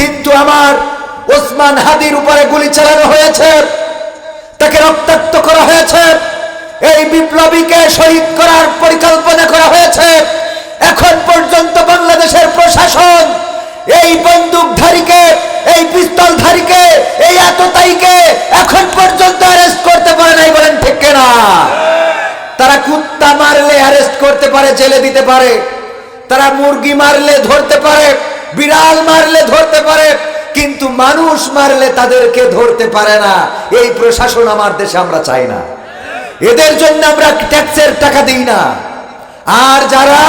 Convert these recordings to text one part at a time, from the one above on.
কিন্তু আমার ওসমান হাদির উপরে গুলি চালানো হয়েছে, তাকে রক্তাক্ত করা হয়েছে, এই বিপ্লবীকে শহীদ করার পরিকল্পনা করা হয়েছে। এখন পর্যন্ত বাংলাদেশের প্রশাসন এই বন্দুকধারীকে, এই পিস্তলধারীকে, এই আততায়ীকে এখন পর্যন্ত অ্যারেস্ট করতে পারে নাই। বলেন ঠিক কিনা? তারা কুত্তা মারলে অ্যারেস্ট করতে পারে, জেলে দিতে পারে, তারা মুরগি মারলে ধরতে পারে, বিড়াল মারলে ধরতে পারে, কিন্তু মানুষ মারলে তাদেরকে ধরতে পারে না। এই প্রশাসন আমার দেশে আমরা চাই না। এদের জন্য আমরা ট্যাক্সের টাকা দিই না। আর যারা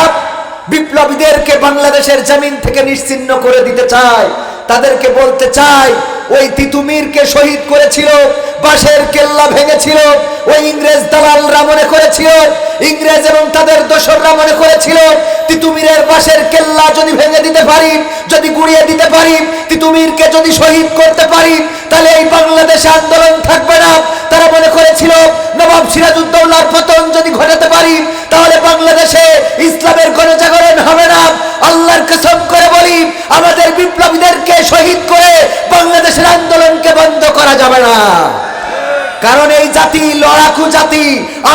বিপ্লবীদেরকে বাংলাদেশের জমিন থেকে নিশ্চিহ্ন করে দিতে চায়, তাদেরকে বলতে চাই, ওই তিতুমিরকে শহীদ করেছিল, বাঁশের কেল্লা ভেঙেছিল, ওই ইংরেজ দালালরা মনে করেছিল, ইংরেজ এবং তাদের দোসররা মনে করেছিল তিতুমিরের বাঁশের কেল্লা যদি ভেঙে দিতে পারি, যদি গুড়িয়ে দিতে পারি, তিতুমিরকে যদি শহীদ করতে পারি, তাহলে এই বাংলাদেশে আন্দোলন থাকবে না। তারা মনে করেছিল নবাব সিরাজউদ্দৌলার পতন যদি ঘটাতে পারি, তাহলে বাংলাদেশে ইসলামের গণজাগরণ হবে না। আল্লাহর কসম করে বলি, আমাদের বিপ্লবীদেরকে শহীদ করে বাংলাদেশের আন্দোলনকে বন্ধ করা যাবে না। কারণ এই জাতি লড়াকু জাতি।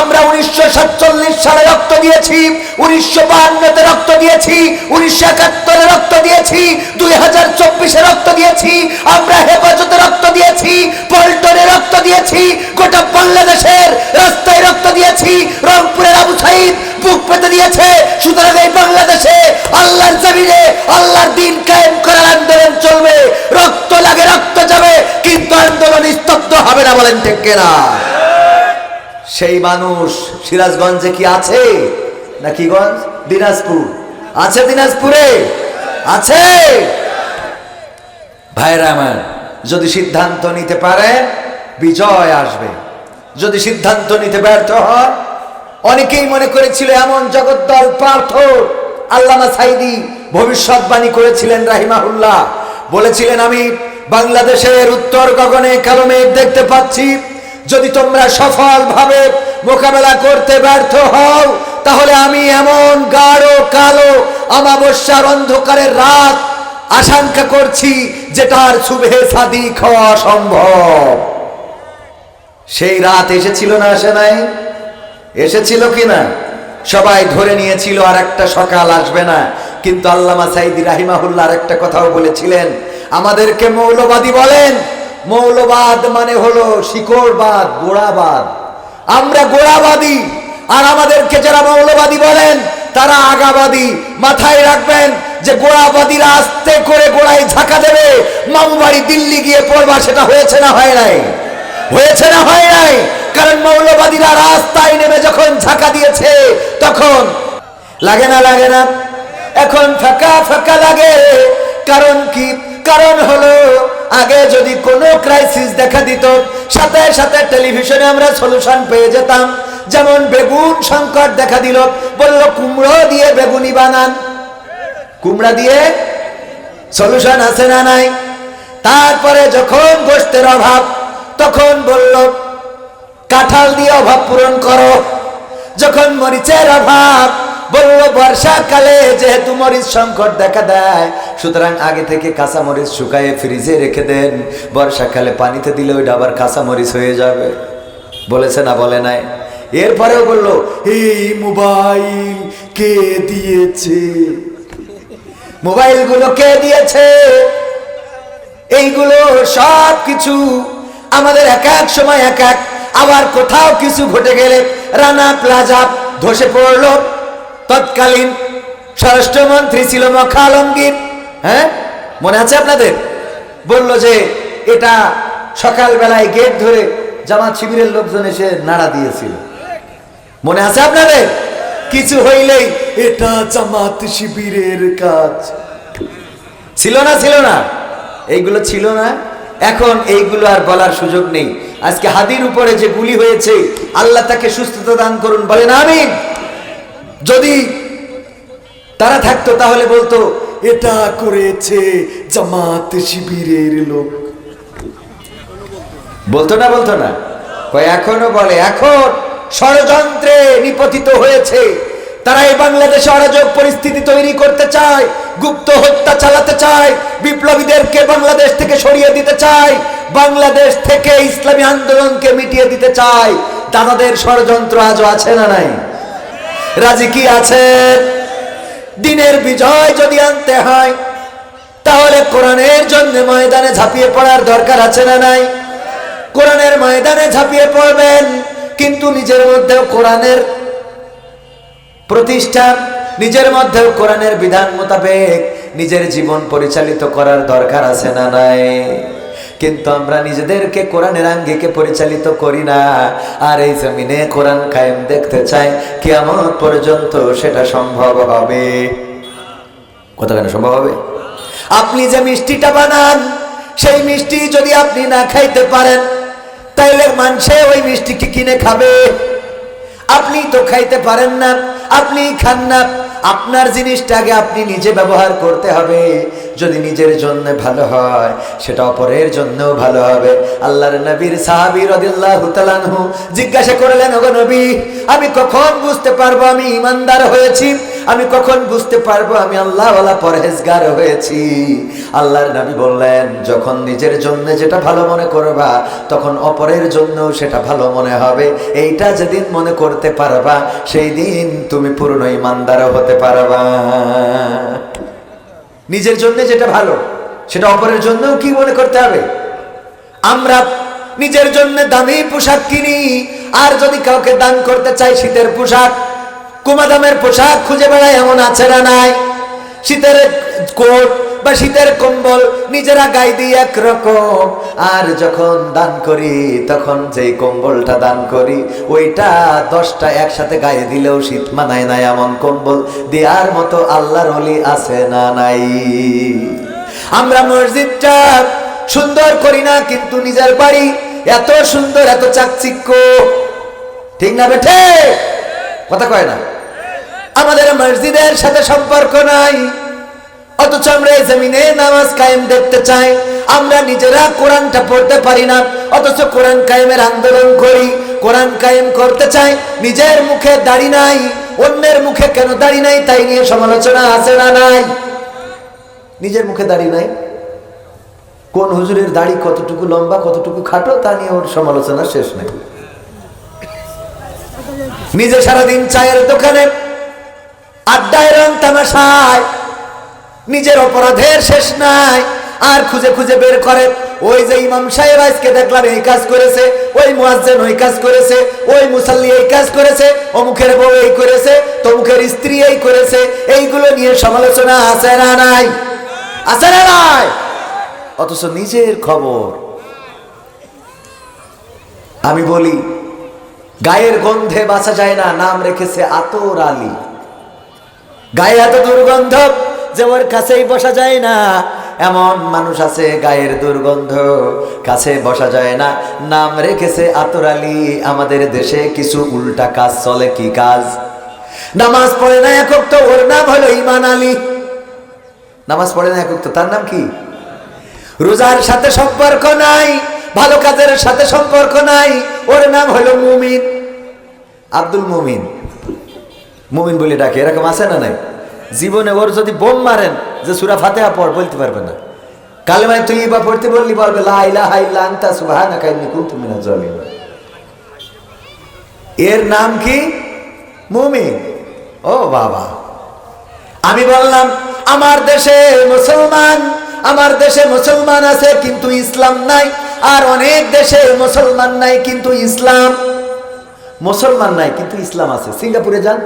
আমরা 1947 সালে রক্ত দিয়েছি, 1952 রক্ত দিয়েছি, 1971 রক্ত দিয়েছি, 2024 রক্ত দিয়েছি, আমরা হেফাজতে রক্ত দিয়েছি, পল্টনে রক্ত দিয়েছি, গোটা বাংলাদেশের রাস্তায় রক্ত দিয়েছি, রংপুরের আবু সাইদ বুক পেতে দিয়েছে। সুতরাং এই বাংলাদেশে আল্লাহর জমিনে আল্লাহর দ্বীন কায়েম করার আন্দোলন চলবে। রক্ত লাগে, রক্ত যাবে, কিন্তু আন্দোলন স্তব্ধ হবে না। বলেন ঠিক কিনা? সেই মানুষ সিরাজগঞ্জে কি আছে নাকি? গঞ্জ দিনাজপুর আছে, দিনাজপুরে আছে। ভাইরা আমার, যদি সিদ্ধান্ত নিতে পারে বিজয় আসবে। যদি সিদ্ধান্ত নিতে ব্যর্থ হয়, অনেকেই মনে করেছিল এমন জগদ্দল পাথর। আল্লামা সাইদি ভবিষ্যৎবাণী করেছিলেন রাহিমাহুল্লাহ, বলেছিলেন, আমি বাংলাদেশের উত্তর গগনে কালো মেঘ দেখতে পাচ্ছি। যদি তোমরা সফলভাবে মোকাবেলা করতে ব্যর্থ হও, তাহলে আমি এমন গাঢ় কালো অমাবস্যার অন্ধকারের রাত আশঙ্কা করছি, যেটার সুবহে সাদিক হওয়া সম্ভব। সেই রাত এসেছিল না? আসে নাই? এসেছিল কিনা? সবাই ধরে নিয়েছিল আর একটা সকাল আসবে না। কিন্তু আল্লামা সাইদি রাহিমাহুল্লাহ আর একটা কথাও বলেছিলেন, আমাদেরকে মৌলবাদী বলেন। মৌলবাদ মানে হলো শিকড়বাদ, গোড়াবাদ। আমরা গোড়াবাদী, আর আমাদেরকে যারা মৌলবাদী বলেন তারা আগাবাদী। মাথায় রাখবেন যে গোড়াবাদীরা আস্তে করে গোড়ায় ঝাঁকা দেবে, মামু বাড়ি দিল্লি গিয়ে পড়বা। সেটা হয়েছে না হয় নাই? হয়েছে না হয় নাই? কারণ মৌলবাদীরা রাস্তায় নেমে যখন ঝাঁকা দিয়েছে, তখন লাগে না? লাগে না? এখন ফাঁকা ফাঁকা লাগে। কারণ কি? কারণ হলো, আগে যদি কোনো ক্রাইসিস দেখা দিত, সাথে সাথে টেলিভিশনে আমরা সলিউশন পেয়ে যেতাম। যেমন বেগুন সংকট দেখা দিল, বলল কুমড়ো দিয়ে বেগুনি বানান। কুমড়া দিয়ে সলিউশন আছে না নাই? তারপরে যখন গোশতের অভাব, তখন বলল কাঁঠাল দিয়ে অভাব পূরণ করো। যখন মরিচের অভাব, বলল বর্ষাকালে যেহেতু মরিচ সংকট দেখা দেয়, সুতরাং আগে থেকে কাঁচা মরিচ শুকায়ে ফ্রিজে রেখে দেন, বর্ষাকালে পানিতে দিলে ওইটা আবার কাঁচা মরিচ হয়ে যাবে। বলেছে না? বলে নাই? এরপরেও বলল এই মোবাইল কে দিয়েছে? মোবাইলগুলো কে দিয়েছে? এইগুলো সব কিছু আমাদের এক এক সময় এক এক। আবার কোথাও কিছু ঘটে গেলে রানা প্লাজা ধসে পড়ল। তৎকালীন স্বরাষ্ট্রমন্ত্রী ছিল মখা আলমগীর, হ্যাঁ মনে আছে আপনাদের? বলল যে এটা সকালবেলায় গেট ধরে জামাত শিবিরের লোকজন এসে নাড়া দিয়েছিল। মনে আছে আপনাদের? কিছু হইলেই এটা জামাত শিবিরের কাজ। ছিল না? ছিল না? এইগুলো ছিল না? এখন এইগুলো আর বলার সুযোগ নেই। আজকে হাদির উপরে যে গুলি হয়েছে, আল্লাহ তাকে সুস্থতা দান করুন, বলেন আমিন। যদি তারা থাকতো তাহলে বলতো এটা করেছে জামাত শিবিরের লোক। বলতো না? বলতো না? এখনো বলে। এখন ষড়যন্ত্রে নিপতিত হয়েছে। তারা এই বাংলাদেশে অরাজক পরিস্থিতি তৈরি করতে চায়, গুপ্ত হত্যা চালাতে চায়, বিপ্লবীদেরকে বাংলাদেশ থেকে সরিয়ে দিতে চায়, বাংলাদেশ থেকে ইসলামী আন্দোলনকে মিটিয়ে দিতে চায়। তাদের ষড়যন্ত্র আজও আছে না নাই? রাজি কি আছে? দিনের বিজয় যদি আনতে হয় তাহলে কোরআনের জন্য ময়দানে ঝাঁপিয়ে পড়ার দরকার আছে না নাই? কোরআনের ময়দানে ঝাঁপিয়ে পড়বেন, কিন্তু নিজের মধ্যেও কোরআনের প্রতিষ্ঠা, নিজের মধ্যেও কোরআনের বিধান মোতাবেক নিজের জীবন পরিচালিত করার দরকার আছে না নাই? কিন্তু আমরা নিজেদেরকে কোরআনের আঙ্গিকে পরিচালিত করি না। আর এই জমিনে কোরআন কায়েম দেখতে চাই, কিয়ামত পর্যন্ত সেটা সম্ভব হবে? কতখানি সম্ভব হবে? আপনি যে মিষ্টিটা বানান, সেই মিষ্টি যদি আপনি না খাইতে পারেন তাইলে মানুষে ওই মিষ্টিকে কিনে খাবে। আপনি তো খাইতে পারেন না, আপনি খান না। আপনার জিনিসটা আগে আপনি নিজে ব্যবহার করতে হবে। যদি নিজের জন্য ভালো হয় সেটা অপরের জন্যও ভালো হবে। আল্লাহর নবীর সাহাবী রাদিয়াল্লাহু তাআলা আনহু জিজ্ঞাসা করলেন, ওগো নবী, আমি কখন বুঝতে পারবো আমি ঈমানদার হয়েছি? আমি কখন বুঝতে পারবো আমি আল্লাহওয়ালা পরহেজগার হয়েছি? আল্লাহর নবী বললেন, যখন নিজের জন্য যেটা ভালো মনে করবা তখন অপরের জন্য সেটা ভালো মনে হবে। এইটা যেদিন মনে করতে পারবা সেই দিন তুমি পূর্ণ ঈমানদার হতে পারবা। নিজের জন্য যেটা ভালো সেটা অপরের জন্য কি মনে করতে হবে? আমরা নিজের জন্য দামি পোশাক কিনি, আর যদি কাউকে দান করতে চাই শীতের পোশাক, কমা দামের পোশাক খুঁজে বেড়ায়, এমন আছে না নাই? শীতের কোট বা শীতের কম্বল নিজেরা গায়ে দিই একরকম, আর যখন দান করি তখন যেই কম্বলটা দান করি ওইটা 10টা একসাথে গায়ে দিলেও শীত মানায় না। এমন কম্বল দেওয়ার মতো আল্লাহর ওলি আছে না নাই? আমরা মসজিদটা সুন্দর করি না, কিন্তু নিজের বাড়ি এত সুন্দর, এত চাকচিক্য, ঠিক না বেঠে? কথা কয় না? আমাদের মসজিদের সাথে সম্পর্ক নাই, অথচ আমরা এই জমিনে নামাজ কায়েম দেখতে চাই। আমরা নিজেরা কোরআনটা পড়তে পারি না, অথচ কোরআন কায়েমের আন্দোলন করি, কোরআন কায়েম করতে চাই। নিজের মুখে দাড়ি নাই, অন্যের মুখে কেন দাড়ি নাই তাই নিয়ে সমালোচনা আছে না নাই? নিজের মুখে দাড়ি নাই, কোন হুজুরের দাড়ি কতটুকু লম্বা কতটুকু খাটো তা নিয়ে ওর সমালোচনা শেষ নেই। নিজে সারাদিন চায়ের দোকানে আড্ডায় রং তামাশায়, নিজের অপরাধের শেষ নাই, আর খুঁজে খুঁজে বের করে ওই যে ইমাম সাহেব আজকে দেখলাম এই কাজ করেছে, ওই মুয়াজ্জিন ওই কাজ করেছে, ওই মুসাল্লি এই কাজ করেছে, অমুকের বউ এই করেছে, তমুকের স্ত্রী এই করেছে। এইগুলো নিয়ে সমালোচনা আছে না নাই? আছে না নাই? অথচ নিজের খবর। আমি বলি, গায়ের গন্ধে বাঁচা যায় না, নাম রেখেছে আতর আলী। গায়ে এত দুর্গন্ধ যে ওর কাছেই বসা যায় না। এমন মানুষ আছে গায়ের দুর্গন্ধ, কাছে বসা যায় না, নাম রেখেছে আতর আলী। আমাদের দেশে কিছু উল্টা কাজ চলে। কি কাজ? নামাজ পড়ে না একক, তো ওর নাম হলো ইমান আলী। নামাজ পড়ে না একক, তো তার নাম কি? রোজার সাথে সম্পর্ক নাই, ভালো কাজের সাথে সম্পর্ক নাই, ওর নাম হলো মুমিন। আব্দুল মুমিন, মুমিন বলে ডাকে, এরকম আছে না নাই? জীবনে ওর যদি বোম মারেন যে সূরা ফাতিহা পড়, বলতে পারবে না। কালেমায়ে তয়্যিবা পড়তে বললি বলবে লা ইলাহা ইল্লা আনতা সুবহানাকা ইন্নী কুনতু মিনাজ জালিমিন। এর নাম কি? মুমিন। ও বাবা, আমি বললাম আমার দেশে মুসলমান, আমার দেশে মুসলমান আছে কিন্তু ইসলাম নাই, আর অনেক দেশে মুসলমান নাই কিন্তু ইসলাম। মুসলমান নাই কিন্তু ইসলাম আছে। সিঙ্গাপুরে যান,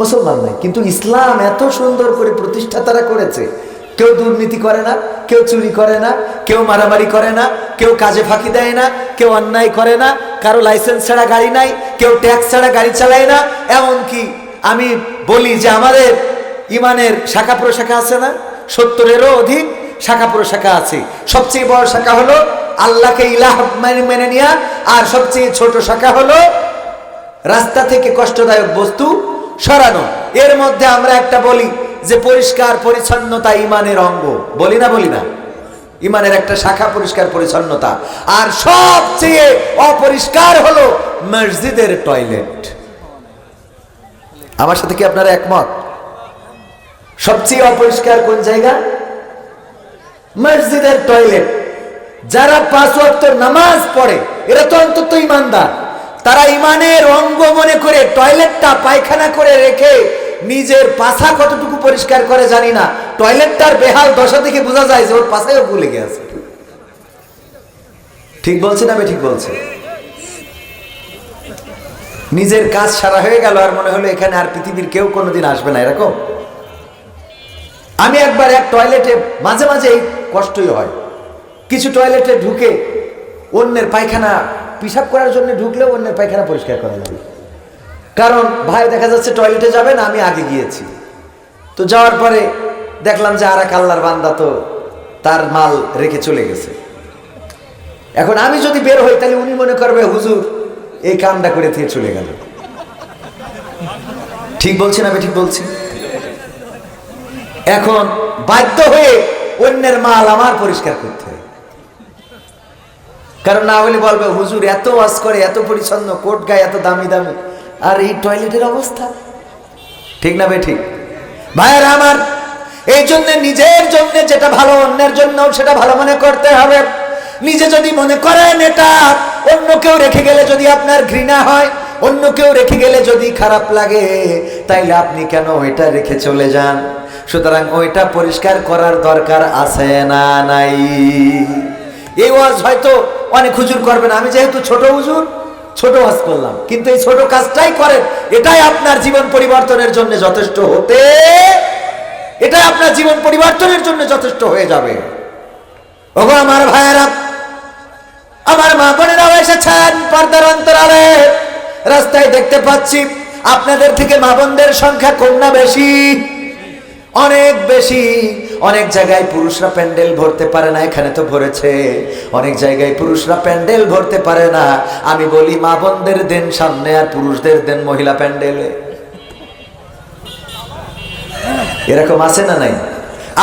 মুসলমান নাই কিন্তু ইসলাম এত সুন্দর করে প্রতিষ্ঠা তারা করেছে। কেউ দুর্নীতি করে না, কেউ চুরি করে না, কেউ মারামারি করে না, কেউ কাজে ফাঁকি দেয় না, কেউ অন্যায় করে না, কারো লাইসেন্স ছাড়া গাড়ি নাই, কেউ ট্যাক্স ছাড়া গাড়ি চালায় না। এমনকি আমি বলি যে আমাদের ইমানের শাখা প্রশাখা আছে না, 70-এরও অধিক শাখা প্রশাখা আছে। সবচেয়ে বড় শাখা হলো আল্লাহকে ইলাহ মেনে নেওয়া, আর সবচেয়ে ছোট শাখা হলো রাস্তা থেকে কষ্টদায়ক বস্তু সরানো। এর মধ্যে আমরা একটা বলি যে পরিষ্কার পরিচ্ছন্নতা ইমানের অঙ্গ, বলি না? বলি না? ইমানের একটা শাখা পরিষ্কার পরিচ্ছন্নতা। আর সবচেয়ে অপরিষ্কার হলো মসজিদের টয়লেট। আমার সাথে কি আপনারা একমত? সবচেয়ে অপরিষ্কার কোন জায়গা? মসজিদের টয়লেট। যারা 5 ওয়াক্ত নামাজ পড়ে এরা তো অন্তত ইমানদার, তারা ইমানের অঙ্গ মনে করে টয়লেটটা পায়খানা করে রেখে নিজের পাছা কতটুকু পরিষ্কার করে জানি না, টয়লেটটার বেহাল দশা দেখে বোঝা যায় যে ওর পাছায়ও ভুলে গেছে। ঠিক বলছে না ঠিক বলছে? নিজের কাজ সারা হয়ে গেল আর মনে হলো এখানে আর পৃথিবীর কেউ কোনোদিন আসবে না, এরকম। আমি একবার এক টয়লেটে মাঝে মাঝে কষ্টই হয়, কিছু টয়লেটে ঢুকে অন্যের পায়খানা পিশাব করার জন্য ঢুকলেও অন্যের পায়খানা পরিষ্কার করা লাগে। কারণ ভাই দেখা যাচ্ছে টয়লেটে যাবে না, আমি আগে গিয়েছি, তো যাওয়ার পরে দেখলাম যে আর এক আল্লাহর বান্দা তো তার মাল রেখে চলে গেছে। এখন আমি যদি বের হই তাহলে উনি মনে করবে হুজুর এই কামটা করে দিয়ে চলে গেল। ঠিক বলছি না ঠিক বলছি? এখন বাধ্য হয়ে অন্যের মাল আমার পরিষ্কার করতে হয়, কারণ না হলে বলবে হুজুর এত ওয়াজ করে, এত পরিচ্ছন্ন, কোট গায়ে এত দামি দামি, আর এই টয়লেটের অবস্থা। ঠিক না ঠিক? ভাইয়েরা আমার, এই জন্য নিজের জন্য যেটা ভালো অন্যের জন্য সেটা ভালো মনে করতে হবে। নিজে যদি মনে করেন এটা অন্য কেউ রেখে গেলে যদি আপনার ঘৃণা হয়, অন্য কেউ রেখে গেলে যদি খারাপ লাগে, তাইলে আপনি কেন ওইটা রেখে চলে যান? সুতরাং ওইটা পরিষ্কার করার দরকার আছে না নাই? এই ওয়াজ হয়তো অনেক হুজুর করবেন, আমি যেহেতু ছোট হুজুর ছোট ওয়াজ করলাম, কিন্তু এই ছোট কাজটাই করেন, এটাই আপনার জীবন পরিবর্তনের জন্য যথেষ্ট হতে, এটাই আপনার জীবন পরিবর্তনের জন্য যথেষ্ট হয়ে যাবে। ওগো আমার ভাইয়েরা, আমার মা বোনেরাও এসেছেন পর্দার অন্তরালে, রাস্তায় দেখতে পাচ্ছি আপনাদের থেকে মা বোনদের সংখ্যা কম না বেশি? অনেক বেশি। অনেক জায়গায় পুরুষরা প্যান্ডেল ভরতে পারে না, এখানে তো ভরেছে। অনেক জায়গায় পুরুষরা প্যান্ডেল ভরতে পারে না, আমি বলি মা বোনদের দেন সামনে আর পুরুষদের দেন মহিলা প্যান্ডেলে। এরকম আছে না নাই?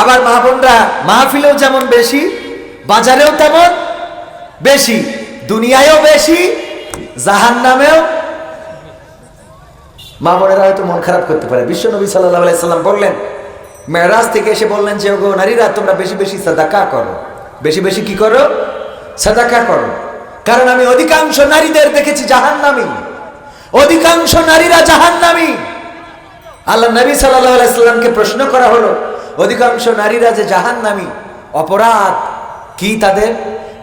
আবার মা বোনরা মাহফিলেও যেমন বেশি, বাজারেও তেমন বেশি, দুনিয়ায়ও বেশি, জাহান্নামেও। মা বোনেরা হয়তো মন খারাপ করতে পারে। বিশ্ব নবী সাল্লাল্লাহু আলাইহি সাল্লাম বললেন, মেরাজ থেকে এসে বললেন যে ওগো নারীরা, তোমরা বেশি বেশি সাদাকা করো। বেশি বেশি কি করো? সাদাকা করো। কারণ আমি অধিকাংশ নারীদের দেখেছি জাহান্নামী, অধিকাংশ নারীরা জাহান্নামী। আল্লাহ নবী সাল্লাল্লাহু আলাইহি সাল্লামকে প্রশ্ন করা হলো, অধিকাংশ নারীরা যে জাহান্নামী, অপরাধ কি তাদের?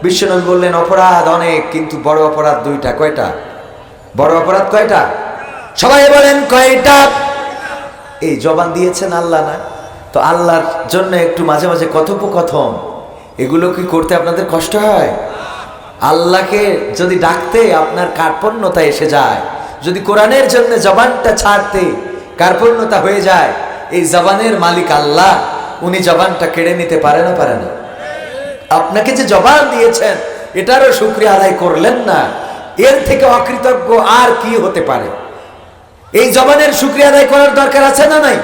বিশ্বনবী বললেন, অপরাধ অনেক, কিন্তু বড় অপরাধ দুইটা। কয়টা? বড় অপরাধ কয়টা? সবাই বলেন কয়টা? এই জবান দিয়েছেন আল্লাহ না? তো আল্লাহর জন্য একটু মাঝে মাঝে কথোপকথন, এগুলো কি করতে আপনাদের কষ্ট হয়? আল্লাহকে যদি ডাকতে আপনার কার্পণ্যতা এসে যায়, যদি কোরআনের জন্য জবানটা ছাড়তে কার্পণ্যতা হয়ে যায়, এই জবানের মালিক আল্লাহ, উনি জবানটা কেড়ে নিতে পারে না? পারে না? আপনাকে যে জবান দিয়েছেন এটারও শুকরিয়া আদায় করলেন না, এর থেকে অকৃতজ্ঞ আর কি হতে পারে? এই জবানের শুকরিয়া আদায় করার দরকার আছে না নাই?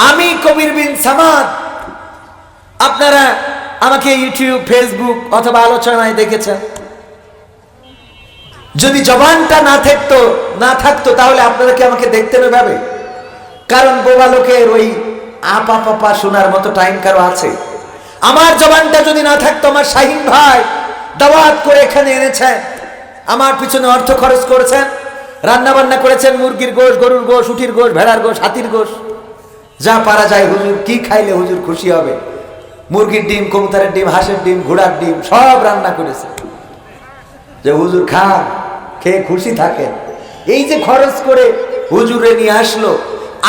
আমি কবির বিন সামাদ, আপনারা আমাকে ইউটিউব, ফেসবুক অথবা আলোচনায় দেখেছেন। যদি জবানটা না থাকতো তাহলে আপনারা কি আমাকে দেখতেন ওইভাবে? কারণ বোবা লোকের ওই আপা পাপা শোনার মতো টাইম কারো আছে? আমার জবানটা যদি না থাকতো, আমার শাহিন ভাই দাওয়াত করে এখানে এনেছেন, আমার পিছনে অর্থ খরচ করেছেন, রান্না বান্না করেছেন, মুরগির গোশ, গরুর গোশ, উঠির গোশ, ভেড়ার গোশ, হাতির গোশ, যা পারা যায়। হুজুর কি খাইলে হুজুর খুশি হবে? মুরগির ডিম, কবুতরের ডিম, হাঁসের ডিম, ঘোড়ার ডিম সব রান্না করেছে, যে হুজুর খান, খেয়ে খুশি থাকেন। এই যে খরচ করে হুজুরে নিয়ে আসলো,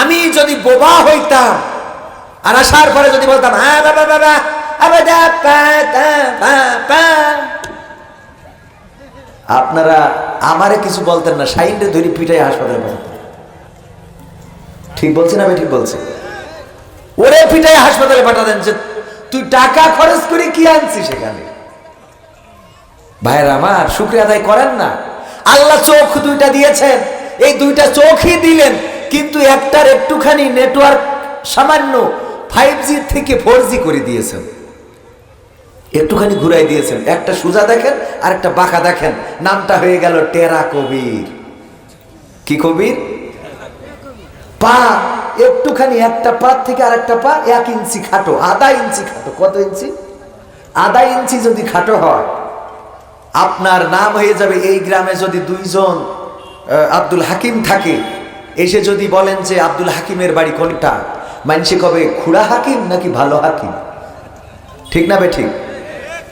আমি যদি বোবা হইতাম আর আসার পরে যদি বলতাম হ্যাঁ বাবা বাবা, আপনারা আমারে কিছু বলতেন না, শাইনরে ধরি পিটাই হাসপাতালে পাঠাতেন। ঠিক বলছি না? ঠিক বলছি? ওরে পিটাই হাসপাতালে পাঠাতেন যে তুই টাকা খরচ করে কি আনছিস সেখানে। ভাইরা আমার, শুকরিয়া আদায় করেন না? আল্লাহ চোখ দুইটা দিয়েছেন, এই দুইটা চোখই দিলেন, কিন্তু একটার একটুখানি নেটওয়ার্ক সামান্য 5G থেকে 4G করে দিয়েছেন, একটুখানি ঘুরাই দিয়েছেন। একটা সোজা দেখেন আর একটা বাঁকা দেখেন, নামটা হয়ে গেল টেরা কবির। কি কবির? পা একটুখানি, একটা পা থেকে আরেকটা পা 1 ইঞ্চি খাটো, আধা ইঞ্চি খাটো। কত ইঞ্চি? আধা ইঞ্চি যদি খাটো হয়, আপনার নাম হয়ে যাবে। এই গ্রামে যদি 2 জন আব্দুল হাকিম থাকে, এসে যদি বলেন যে আব্দুল হাকিমের বাড়ি কোনটা, মানুষে কবে খুড়া হাকিম নাকি ভালো হাকিম? ঠিক না বে ঠিক?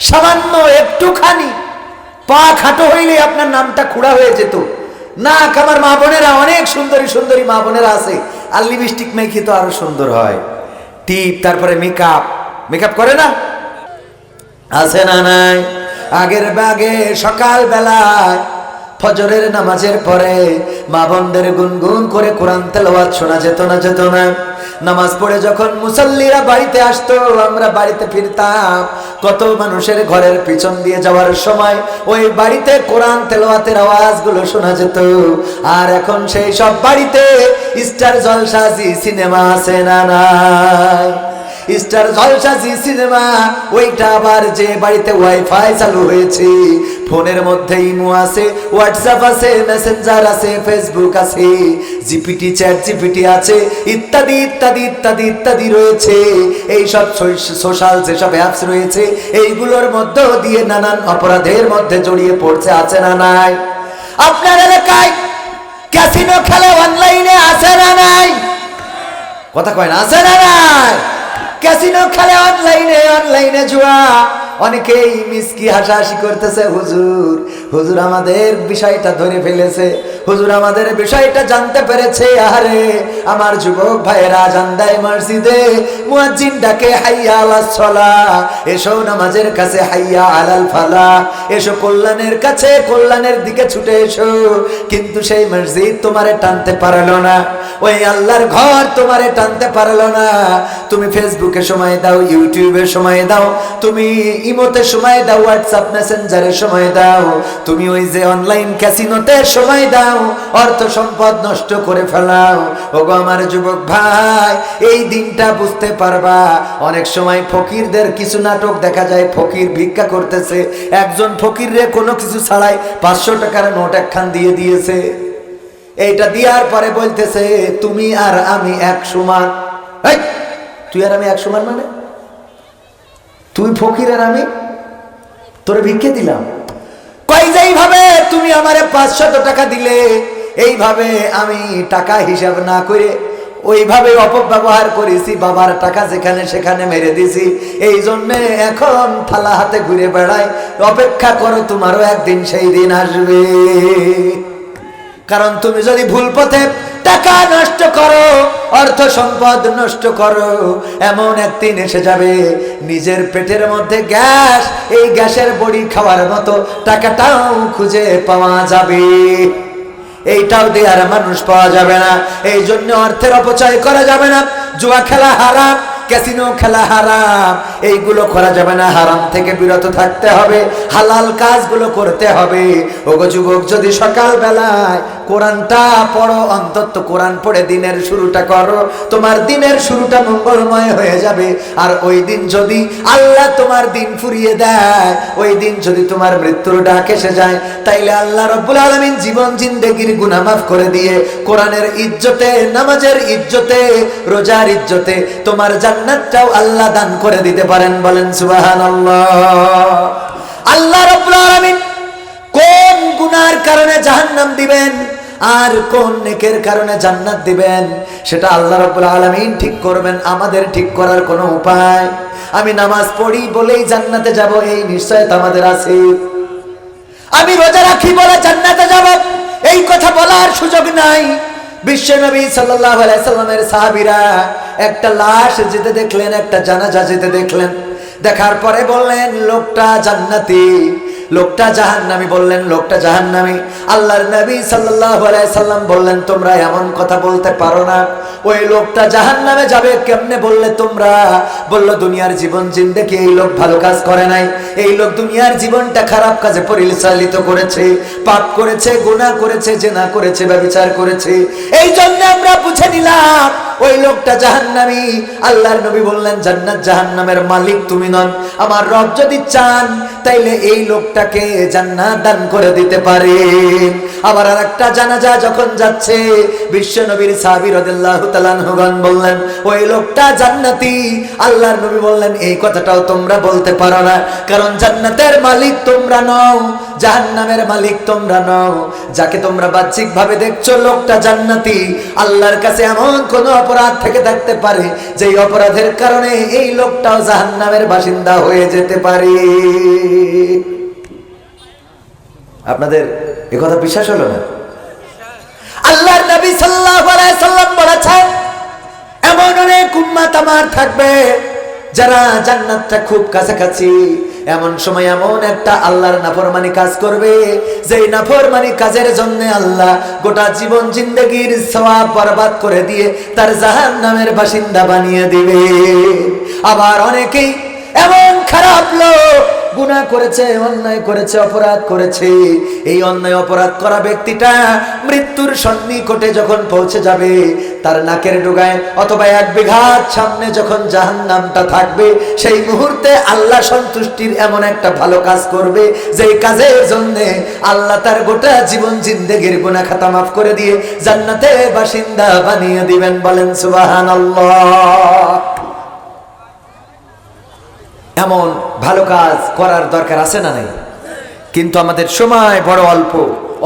সামান্য একটুখানি পা খাটো হইলে আপনার নামটা খুড়া হয়ে যেত। না, আমার মা বোনেরা অনেক সুন্দরী সুন্দরী মা বোনেরা আছে, আর লিপস্টিক মেখে তো আরো সুন্দর হয়, টিপ, তারপরে মেকআপ করে না, আছে না নাই? আগের বাগে সকাল বেলায় ফজরের নামাজের পরে মা বোনদের গুনগুন করে কোরআন তেলাওয়াত শোনা যেত না? নামাজ পড়ে যখন মুসল্লিরা বাড়িতে আসতো, আমরা বাড়িতে ফিরতাম, কত মানুষের ঘরের পিছন দিয়ে যাওয়ার সময় ওই বাড়িতে কোরআন তেলাওয়াতের আওয়াজগুলো শোনা যেত। আর এখন সেই সব বাড়িতে স্টার জলসা জি সিনেমা আছে না নাই? স্টার জলসা জি সিনেমা, ওইটা আবার যে বাড়িতে ওয়াইফাই চালু হয়েছে, ফোনের মধ্যে ইমো আছে, হোয়াটসঅ্যাপ আছে, মেসেঞ্জার আছে, ফেসবুক আছে, জিপিটি, চ্যাট জিপিটি আছে, ইত্যাদি ইত্যাদি ইত্যাদি ইত্যাদি রয়েছে। এই সব সোশ্যাল যেসব অ্যাপস রয়েছে, এইগুলোর মধ্য দিয়ে নানান অপরাধের মধ্যে জড়িয়ে পড়ছে, আছে না নাই? আপনার এলাকায় ক্যাসিনো খেলা অনলাইনে আছে না নাই? কথা কয় না, আছে না নাই? ক্যাসিনো খেলে অনলাইনে জুয়া। অনেকেই মিসকি হাসাহাসি করতেছে, হুজুর আমাদের বিষয়টা ধরে ফেলেছে, হুজুর আমাদের বিষয়টা জানতে পেরেছে। আরে আমার যুবক ভাইয়েরা, আজান দেয় মসজিদে, মুয়াজ্জিন ডাকে হাইয়া আলাস সালাহ, এসো নামাজের কাছে, হাইয়া আলাল ফালাহ, এসো কল্যাণের কাছে, কল্যাণের দিকে ছুটে এসো। কিন্তু সেই মসজিদ তোমারে টানতে পারলো না, ওই আল্লাহর ঘর তোমারে টানতে পারলো না। তুমি ফেসবুকে সময় দাও, ইউটিউবে সময় দাও, তুমি ইমোতে সময় দাও, হোয়াটসঅ্যাপ মেসেঞ্জারে সময় দাও, তুমি ওই যে অনলাইন ক্যাসিনোতে সময় দাও, অর্থ সম্পদ নষ্ট করে ফেলাও। ওগো আমার যুবক ভাই, এই দিনটা বুঝতে পারবা। অনেক সময় ফকিরদের কিছু নাটক দেখা যায়, ফকির ভিক্ষা করতেছে, একজন ফকিররে কোনো কিছু ছাড়াই 500 টাকার নোট একখান দিয়ে দিয়েছে। এইটা দেওয়ার পরে বলতেছে, তুমি আর আমি এক সমান। তুই আর আমি এক সমান মানে? তুই ফকির আর আমি তোরে ভিক্ষে দিলাম। কই যেইভাবে তুমি আমারে 500 টাকা দিলে, এইভাবে আমি টাকা হিসাব না করে ওইভাবে অপব্যবহার করেছি, বাবার টাকা যেখানে সেখানে মেরে দিছি। এই জন্যে এখন থালা হাতে ঘুরে বেড়াই। অপেক্ষা করো, তোমারও একদিন সেই দিন আসবে। কারণ তুমি যদি ভুল পথে টাকা নষ্ট করো, অর্থ সম্পদ নষ্ট করো, এমন একদিন এসে যাবে নিজের পেটের মধ্যে গ্যাস, এই গ্যাসের বড়ি খাওয়ার মতো টাকাটাও খুঁজে পাওয়া যাবে, এইটাও দেয়ার মানুষ পাওয়া যাবে না। এই জন্য অর্থের অপচয় করা যাবে না। জুয়া খেলা হারাম, ক্যাসিনো খেলা হারাম, এইগুলো করা যাবে না। হারাম থেকে বিরত থাকতে হবে, হালাল কাজগুলো করতে হবে। ওগো যুবক, যদি সকাল বেলায় কোরআনটা পড়ো, অন্তত কোরআন পড়ে দিনের শুরুটা করো, তোমার দিনের শুরুটা মঙ্গলময় হয়ে যাবে। আর ওই দিন যদি আল্লাহ তোমার দিন ফুরিয়ে দেয়, ওই দিন যদি তোমার মৃত্যুর ডাক এসে যায়, তাইলে আল্লাহ রাব্বুল আলামিন জীবন জিন্দেগির গুনাহ মাফ করে দিয়ে কোরআনের ইজ্জতে, নামাজের ইজ্জতে, রোজার ইজ্জতে তোমার জান্নাতটাও আল্লাহ দান করে দিতে পারেন। বলেন সুবহানাল্লাহ। আল্লাহ রাব্বুল আলামিন কোন গুনার কারণে জাহান্নাম দিবেন আর কোন নেকের কারণে জান্নাত দিবেন, সেটা আল্লাহ রাব্বুল আলামিন ঠিক করবেন। আমাদের ঠিক করার কোনো উপায়, আমি নামাজ পড়ি বলেই জান্নাতে যাব এই নিশ্চয়তা আমাদের আছে? আমি রোজা রাখি বলে জান্নাতে যাব এই কথা বলার সুযোগ নাই। বিশ্বনবী সাল্লাল্লাহু আলাইহি সাল্লামের সাহাবীরা একটা লাশ যেতে দেখলেন, একটা জানাজা যেতে দেখলেন, দেখার পরে বললেন লোকটা জান্নাতি, লোকটা জাহান্নামী। বললেন লোকটা জাহান্নামী। আল্লাহর নবী সাল্লাল্লাহু আলাইহি সাল্লাম বললেন, তোমরা এমন কথা বলতে পারো না, ওই লোকটা জাহান্নামে যাবে কেমনে বললে তোমরা? বলল, দুনিয়ার জীবন জিন্দেগি এই লোক ভালো কাজ করে নাই, এই লোক দুনিয়ার জীবনটা খারাপ কাজে পরিচালিত করেছে, পাপ করেছে, গুনাহ করেছে, জেনা করেছে, ব্যভিচার করেছে। এই জন্য আমরা বুঝে নিলাম ওই লোকটা জাহান্নামী। আল্লাহর নবী বললেন, জান্নাত জাহান্নামের মালিক তুমি নন, আমার রব যদি চান তাইলে এই লোকটাকে জান্নাত দান করে দিতে পারে। আবার আরেকটা জানাজা যখন যাচ্ছে, বিশ্ব নবীর সাহাবী রাদিয়াল্লাহু তাআলা আনহুগণ বললেন, ওই লোকটা জান্নাতি। আল্লাহর নবী বললেন, এই কথাটাও তোমরা বলতে পারো না, কারণ জান্নাতের মালিক তোমরা নও, জাহান্নামের মালিক তোমরা নও। যাকে তোমরা বাহ্যিক ভাবে দেখছো লোকটা জান্নাতি, আল্লাহর কাছে এমন কোন অপরাধ থেকে থাকতে পারে যে অপরাধের কারণে এই লোকটাও জাহান্নামের বাসিন্দা হয়ে যেতে পারে। আপনাদের এ কথা বিশ্বাস হলো না? আল্লাহর নবী সাল্লাল্লাহু আলাইহি সাল্লাম বলেছেন, এমন অনেক উম্মত আমার থাকবে যারা জান্নাতটা খুব কাছাকাছি, এমন সময় এমন একটা আল্লাহর নাফরমানি কাজ করবে, যেই নাফরমানি কাজের জন্য আল্লাহ গোটা জীবন জিন্দেগির সওয়াব বরবাদ করে দিয়ে তার জাহান্নামের বাসিন্দা বানিয়ে দিবে। আবার অনেকেই এমন খারাপ লোক, গুনাহ করেছে, অন্যায় করেছে, অপরাধ করেছে, এই অন্যায় অপরাধ করা ব্যক্তিটা মৃত্যুর সন্নিকটে যখন পৌঁছে যাবে, তার নাকের ডোগায় অথবা 1 বিঘাত সামনে যখন জাহান্নামটা থাকবে, সেই মুহূর্তে আল্লাহ সন্তুষ্টির এমন একটা ভালো কাজ করবে, যেই কাজের জন্য আল্লাহ তার গোটা জীবন জিন্দেগির গুনাহ খাতা মাফ করে দিয়ে জান্নাতের বাসিন্দা বানিয়ে দিবেন। বলেন সুবহানাল্লাহ। এমন ভালো কাজ করার দরকার আছে না নাই? কিন্তু আমাদের সময় বড় অল্প,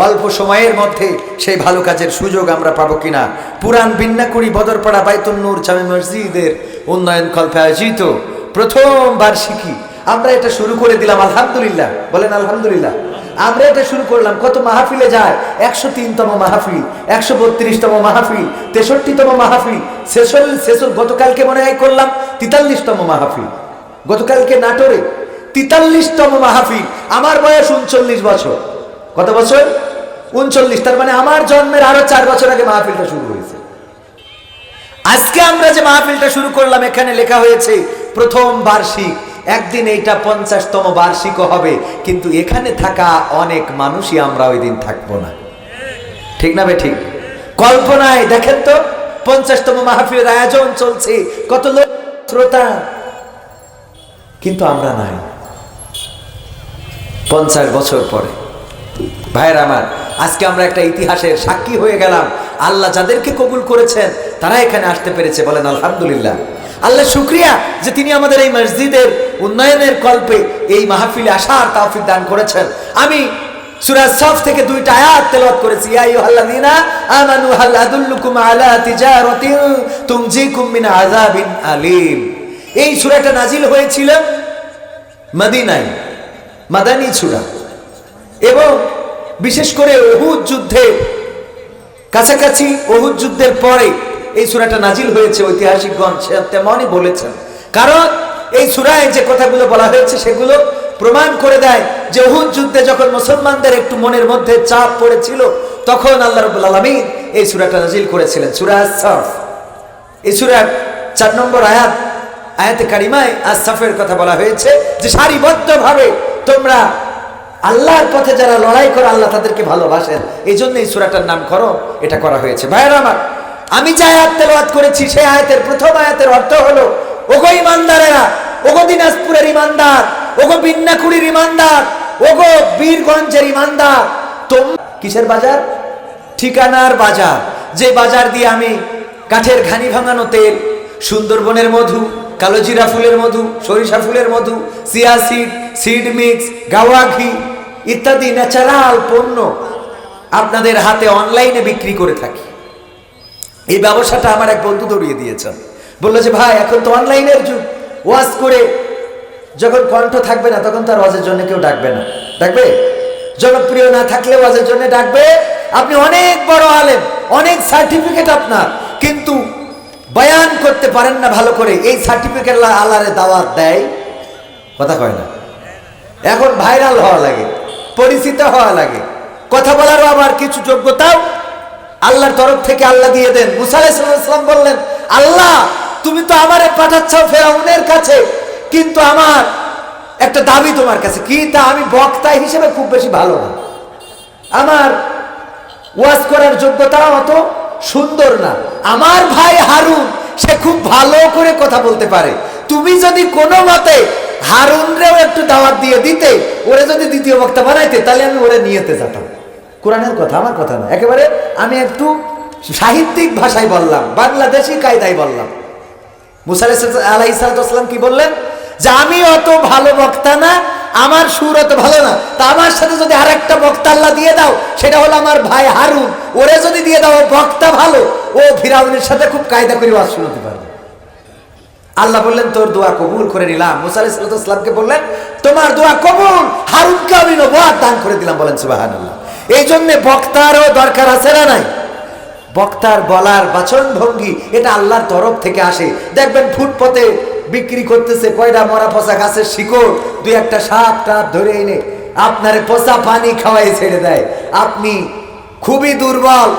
অল্প সময়ের মধ্যে সেই ভালো কাজের সুযোগ আমরা পাবো কিনা। পুরান বিন্নাকুড়ি বদরপাড়া বাইতুন নূর জামে মসজিদের উন্নয়ন কল্পে আয়োজিত প্রথম বার্ষিকী আমরা এটা শুরু করে দিলাম, আলহামদুলিল্লাহ। বলেন আলহামদুলিল্লাহ। আমরা এটা শুরু করলাম, কত মাহফিলে যায়, 103তম মাহফিল, 132তম মাহফিল, 63তম মাহফিল, গতকালকে মনে হয় করলাম 43তম মাহফিল, গতকালকে নাটোরে 43তম মাহফিল। আমার বয়স 39 বছর। কত বছর? 39। তার মানে আমার জন্মের আরো 4 বছর আগে মাহফিলটা শুরু হয়েছে। আজকে আমরা যে মাহফিলটা শুরু করলাম, এখানে লেখা হয়েছে প্রথম বার্ষিক। একদিন এইটা 50তম বার্ষিকও হবে, কিন্তু এখানে থাকা অনেক মানুষই আমরা ওই দিন থাকবো না। ঠিক না ভাই? ঠিক। কল্পনায় দেখেন তো, 50তম মাহফিলের আয়োজন চলছে, কত লোক শ্রোতা, কিন্তু আমরা নাই। 50 বছর পরে ভাইয়ের আমার, আজকে আমরা একটা ইতিহাসের সাক্ষী হয়ে গেলাম। আল্লাহ যাদেরকে কবুল করেছেন তারা এখানে আসতে পেরেছে। বলেন আলহামদুলিল্লাহ। আল্লাহ শুকরিয়া যে তিনি আমাদের এই মসজিদের উন্নয়নের কল্পে এই মাহফিলে আসার তৌফিক দান করেছেন। আমি সূরা সাফ থেকে 2টা আয়াত তেলাওয়াত করেছি। ইয়া আইয়ুহাল্লাযীনা আমানু হাল আদুল্লুকুম আলা তিজারাতিন তুনজিকুম মিন আযাবিন আলীম। এই সূরাটা নাজিল হয়েছিল মদিনায়, মাদানী সূরা, এবং বিশেষ করে উহুদ যুদ্ধের কাছাকাছি, উহুদ যুদ্ধের পরে এই সূরাটা নাজিল হয়েছে। ঐতিহাসিকগণ তেমনই বলেছেন, কারণ এই সূরায় যে কথাগুলো বলা হয়েছে সেগুলো প্রমাণ করে দেয় যে উহুদ যুদ্ধে যখন মুসলমানদের একটু মনের মধ্যে চাপ পড়েছিল, তখন আল্লাহ রাব্বুল আলামিন এই সূরাটা নাজিল করেছিলেন, সূরা আস-সাফ। এই সূরার 4 নম্বর আয়াতে কারিমায় আস-সাফের কথা বলা হয়েছে যে সারিবদ্ধভাবে তোমরা আল্লাহর পথে যারা লড়াই করে, আল্লাহ তাদেরকে ভালোবাসেন, এই জন্য এই সূরাটার নামকরণ এটা করা হয়েছে। ভাইরা আমার, আমি যে আয়াত তেলাওয়াত করেছি সেই আয়াতের প্রথম আয়াতের অর্থ হলো, ওগো ইমানদারেরা, ওগো দিনাজপুরের ইমানদার, ওগো বিন্নাকুড়ির ইমানদার, ওগো বীরগঞ্জের ইমানদার, কিসের বাজার? ঠিকানার বাজার। যে বাজার দিয়ে আমি কাঠের ঘানি ভাঙানো তেল, সুন্দরবনের মধু, কালোজিরা ফুলের মধু, সরিষা ফুলের মধু, চিয়া সিড, সিড মিক্স, গাওয়া ঘি ইত্যাদি ন্যাচারাল পণ্য আপনাদের হাতে অনলাইনে বিক্রি করে থাকি। এই ব্যবসাটা আমার এক বন্ধু ধরিয়ে দিয়েছেন। বললো যে ভাই, এখন তো অনলাইনের যুগ, ওয়াজ করে যখন কণ্ঠ থাকবে না তখন তার ওয়াজের জন্য কেউ ডাকবে না। ডাকবে? জনপ্রিয় না থাকলে ওয়াজের জন্য ডাকবে। আপনি অনেক বড় আলেম, অনেক সার্টিফিকেট আপনার, কিন্তু বয়ান করতে পারেন না ভালো করে, এই সার্টিফিকেট আল্লাহরে দাওয়াত দেয়? কথা কয় না। এখন ভাইরাল হওয়া লাগে, পরিচিত হওয়া লাগে, কথা বলারও আবার কিছু যোগ্যতাও আল্লাহর তরফ থেকে আল্লাহ দিয়ে দেন। মুসা আলাইহিস সালাম বললেন, আল্লাহ তুমি তো আমারে পাঠাচ্ছো ফেরাউনের কাছে, কিন্তু আমার একটা দাবি তোমার কাছে। কি তা? আমি বক্তা হিসেবে খুব বেশি ভালো না, আমার ওয়াজ করার যোগ্যতা অত সুন্দর না। আমার ভাই হারুন সে খুব ভালো করে কথা বলতে পারে। তুমি যদি কোনো মতে হারুনরেও একটু দাওয়াত দিয়ে দিতে, ওরে যদি দ্বিতীয় বক্তা বানাইতে, তাহলে আমি ওরে নিয়েতে যেতাম। কোরআনের কথা, আমার কথা না, একেবারে আমি একটু সাহিত্যিক ভাষায় বললাম, বাংলাদেশি কায়দায় বললাম। মুসা আলাইহিস সালাম কি বললেন? যে আমি অত ভালো বক্তা না, আমার সুর অত ভালো না, তা আমার সাথে যদি আর একটা বক্তা আল্লাহ দিয়ে দাও, সেটা হলো আমার ভাই হারুন, ওরে যদি দিয়ে দাও, বক্তা ভালো, ও ফিরাউনের সাথে খুব কায়দা করে ওয়াজ শুনতে পারবে। আল্লাহ বললেন তোর দোয়া কবুল করে নিলাম। মুসা আলাইহিস সালামকে বললেন তোমার দোয়া কবুল, হারুনকে আমি নবুয়ত দান করে দিলাম। বলেন সুবহানাল্লাহ। এই জন্য বক্তারও দরকার আছে না নাই? বক্তার বলার বাচন ভঙ্গি এটা আল্লাহর তরফ থেকে আসে। দেখবেন ফুটপথে বিক্রি করতেছে কয়টা মরা পচা গাছের শিকড়, দুই একটা সাপ টাপ ধরে এনে আপনারে পচা পানি খাওয়াই ছেড়ে দেয়। আপনি খুবই দুর্বল,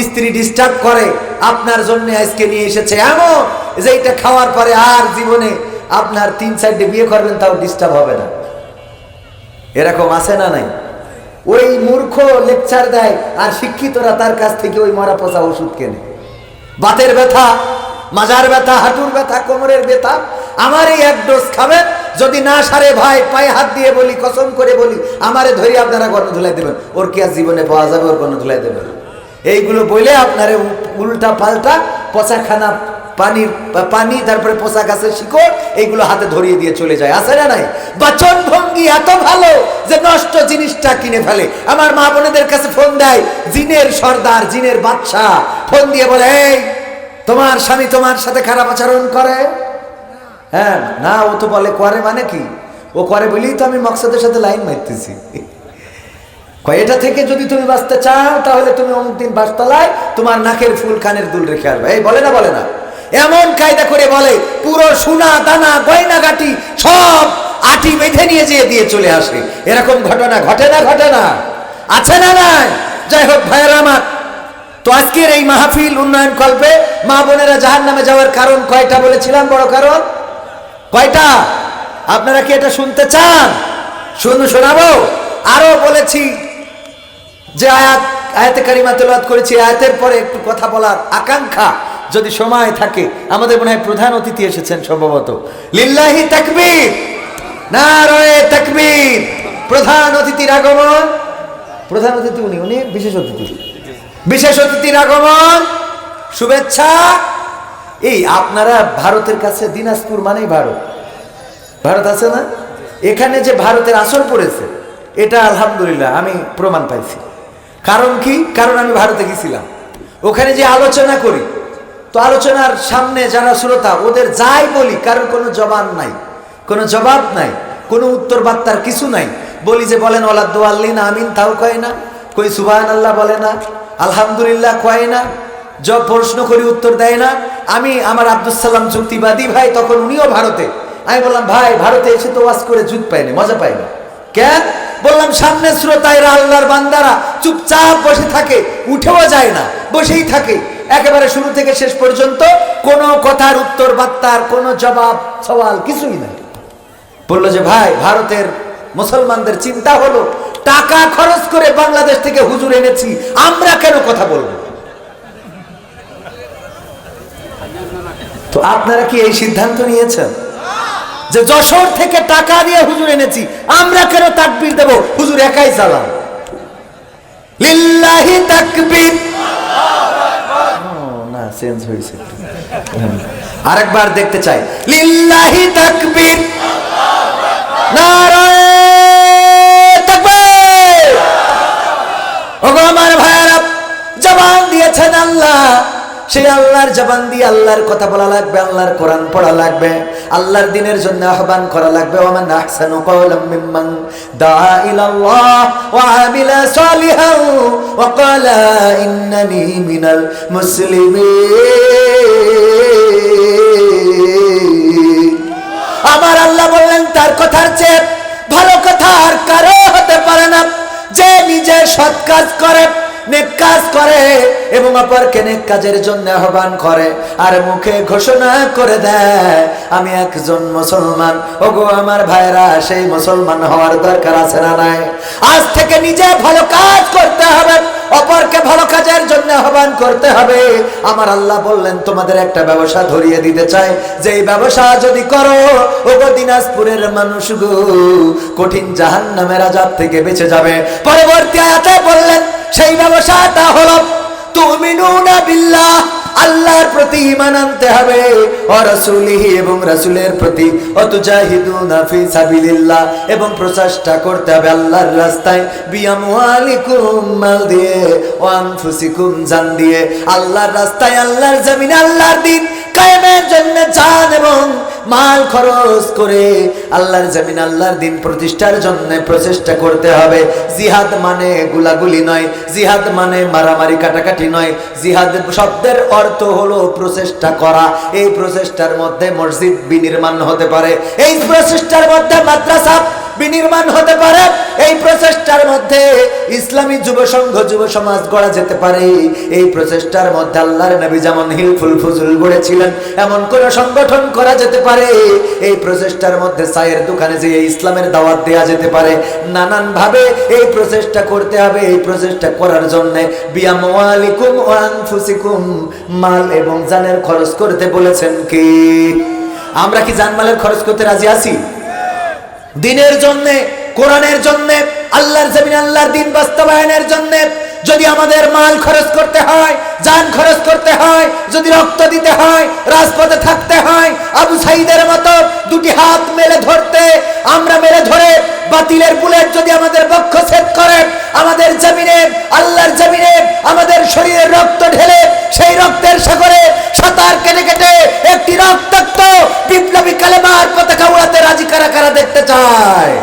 স্ত্রী ডিস্টার্ব করে, আপনার জন্য আজকে নিয়ে এসেছে এমন যে এটা খাওয়ার পরে আর জীবনে আপনার 3-4টে বিয়ে করবেন তাও ডিস্টার্ব হবে না। এরকম আছে না নাই? ওই মূর্খ লেকচার দেয় আর শিক্ষিতরা তার কাছ থেকে ওই মরা পচা ওষুধ কেনে। বাতের ব্যথা, মাজার ব্যথা, হাঁটুর ব্যথা, কোমরের ব্যথা, আমার এই এক ডোজ খাবেন, যদি না সারে ভাই পায়ে হাত দিয়ে বলি, কসম করে বলি, আমারে ধরে আপনারা গর্ণ ধুলাই দেবেন। ওর কি আর জীবনে পাওয়া যাবে? ওর গর্ণ ধুলাই দেবেন। এইগুলো বলে আপনারে উল্টা পাল্টা পচাখানা পানি, তারপরে পোষা গাছের শিকড়, এইগুলো হাতে ধরিয়ে দিয়ে চলে যায়। আছে না নাই? বাচন ভঙ্গি এত ভালো যে নষ্ট জিনিসটা কিনে ফেলে। আমার মা বোনেদের কাছে ফোন দেয় জিনের সর্দার, জিনের বাদশা, ফোন দিয়ে বলে এই তোমার স্বামী তোমার সাথে খারাপ আচরণ করে? হ্যাঁ না, ও তো বলে করে, মানে কি? ও করে বলেই তো আমি মকসদের সাথে লাইন মারতেছি। এটা থেকে যদি তুমি বাঁচতে চাও তাহলে তুমি অমুক দিন বাসতলায় তোমার নাকের ফুল কানের দুল রেখে আসবে। এই বলে না, বলে না, এমন কায়দা করে বলে, পুরো সোনা দানা গয়না গাটি সব আটি বেঁধে নিয়ে যেয়ে দিয়ে চলে আসে। এরকম ঘটনা ঘটে না? ঘটে না? আছে না নাই? যাই হোক ভাইয়েরা আমার, তো আজকের এই মাহফিল উন্নয়ন কল্পে মা বোনেরা জাহান্নামে যাওয়ার কারণ কয়টা বলেছিলাম? বড় কারণ কয়টা? আপনারা কি এটা শুনতে চান? শোনাবো? আরো বলেছি যে আয়াতে কারিমা তেলাওয়াত করেছি, আয়াতের পরে একটু কথা বলার আকাঙ্ক্ষা যদি সময় থাকে। আমাদের মনে হয় প্রধান অতিথি এসেছেন সম্ভবত। লিল্লাহি তাকবীর, নারায়ে তাকবীর। প্রধান অতিথির আগমন, প্রধান অতিথি উনি বিশেষ অতিথি, বিশেষ অতিথির আগমন, শুভেচ্ছা। এই আপনারা ভারতের কাছে দিনাজপুর মানেই ভারত, ভারত আছে না? এখানে যে ভারতের আসর পড়েছে এটা আলহামদুলিল্লাহ আমি প্রমাণ পাইছি। কারণ কি? কারণ আমি ভারতে গেছিলাম, ওখানে যে আলোচনা করি, তো আলোচনার সামনে যারা শ্রোতা ওদের যাই বলি কারোর কোনো জবাব নাই, কোনো জবাব নাই, কোনো উত্তর বার্তার কিছু নাই। বলি যে বলেন ওয়ালা দোয়াল্লিন আমিন, তাও কয় না, কই সুবহানাল্লাহ বলে না, আলহামদুলিল্লাহ কয় না, যব প্রশ্ন করি উত্তর দেয় না। আমি আমার আব্দুল সালাম যুক্তিবাদী ভাই, তখন উনিও ভারতে। আমি বললাম ভাই ভারতে এসে তো ওয়াজ করে জুত পাইনি, মজা পাইনি। কেন? বললাম সামনে শ্রোতায়রা আল্লাহর বান্দারা চুপচাপ বসে থাকে, উঠেও যায় না, বসেই থাকে একেবারে শুরু থেকে শেষ পর্যন্ত, কোনো কথার উত্তর বার্তার কোনো জবাব সওয়াল কিছুই নাই। বললো যে ভাই ভারতের মুসলমানদের চিন্তা হলো টাকা খরচ করে বাংলাদেশ থেকে হুজুর এনেছি, আমরা কেন কথা বলবো? তো আপনারা কি এই সিদ্ধান্ত নিয়েছেন যে যশোর থেকে টাকা দিয়ে হুজুর এনেছি, আমরা কেন তাকবীর দেব? হুজুর একাই চালান। লিল্লাহি তাকবীর। না চেঞ্জ হয়েছে, আরেকবার দেখতে চাই। লিল্লাহি তাকবীর, নারায়ে তাকবীর। ওগো আমার ভাইয়েরা, জবান দিয়েছেন আল্লাহ, সেই আল্লাহর জবান দিয়ে আল্লাহর কথা বলা লাগবে, আল্লাহর কোরআন পড়া লাগবে, আল্লাহর দ্বীনের জন্য আহ্বান করা লাগবে। ওয়ামান আহসানু কাওলাম মিম্মান দাআ ইলাল্লাহ ওয়া আমিলা সালিহান ওয়া ক্বালা ইন্নানি মিনাল মুসলিমিন। আমার আল্লাহ বললেন তার কথার চেয়ে ভালো কথা আর কারো হতে পারে না, যে নিজে সৎ কাজ করে, নেক কাজ করে এবং অপরকে নেক কাজের জন্য আহ্বান করে আর মুখে ঘোষণা করে দেয় আমি একজন মুসলমান, ওগো আমার ভাইরা সেই মুসলমান হওয়ার দরকার আছে না নাই? আজ থেকে নিজে ভালো কাজ করতে হবে, অপরকে ভালো কাজের জন্য আহ্বান করতে হবে। আমার আল্লাহ বললেন তোমাদের একটা ব্যবসা ধরিয়ে দিতে চাই, যে এই ব্যবসা যদি করো ওগো দিনাজপুরের মানুষগো কঠিন জাহান্নামের আযাব থেকে বেঁচে যাবে। পরবর্তী আয়াতে বললেন সেই ব্যবসাটা হলো তুমিনুনা বিল্লাহ, আল্লাহর প্রতি ঈমান আনতে হবে, ওয়া রাসূলিহি এবং রাসূলের প্রতি, ওয়া তুজাহিদুনা ফি সাবিলিল্লাহ এবং প্রচেষ্টা করতে হবে আল্লাহর রাস্তায়, বিআমওয়ালিকুম মাল দিয়ে, ওয়া আনফুসিকুম জান দিয়ে, আল্লাহর রাস্তায় আল্লাহর জমিনে আল্লাহর দ্বীন কায়েমের জন্য জান এবং মাল খরচ করে আল্লাহর জমিন আল্লাহর দ্বীন প্রতিষ্ঠার জন্য প্রচেষ্টা করতে হবে। জিহাদ মানে গুলাগুলি নয়, জিহাদ মানে মারামারি কাটাকাটি নয়, জিহাদ শব্দের অর্থ হলো প্রচেষ্টা করা। এই প্রচেষ্টার মধ্যে মসজিদ বিনির্মাণ হতে পারে, এই প্রচেষ্টার মধ্যে মাদ্রাসা বিনির্মাণ হতে পারে, এই প্রচেষ্টার মধ্যে ইসলামী যুব সংঘ যুব সমাজ গড়া যেতে পারে, এই প্রচেষ্টার মধ্যে আল্লাহর নবী যেমন হিলফুল ফুজুল গড়েছিলেন এমন কোন সংগঠন করা যেতে পারে, এই প্রচেষ্টার মধ্যে চায়ের দোকানে যে ইসলামের দাওয়াত দেয়া যেতে পারে। নানান ভাবে এই প্রচেষ্টা করতে হবে। এই প্রচেষ্টা করার জন্য বিআমওয়ালিকুম ওয়া আনফুসিকুম মাল এবং জানের খরচ করতে বলেছেন কি? আমরা কি জানমালের খরচ করতে রাজি আছি? দিনের জন্য, কোরআনের জন্য, আল্লাহর জমিনে আল্লাহর দ্বীন বাস্তবায়নের জন্য যদি আমাদের মাল খরচ করতে হয়, জান খরচ করতে হয়, যদি রক্ত দিতে হয়, রাজপথে থাকতে হয়, আবু সাঈদের মতো দুটি হাত মেলে ধরতে, আমরা মেলে ধরে বাতিলের বুলেট যদি আমাদের বক্ষচ্ছেদ করে, আমাদের জমিনে আল্লাহর জমিনে আমাদের শরীরের রক্ত ঢেলে সেই রক্তের সাগরে সাঁতার কেটে কেটে একটি রক্তাক্ত বিপ্লবী কালেমার পতাকা উড়াতে রাজি কারা কারা দেখতে চায়?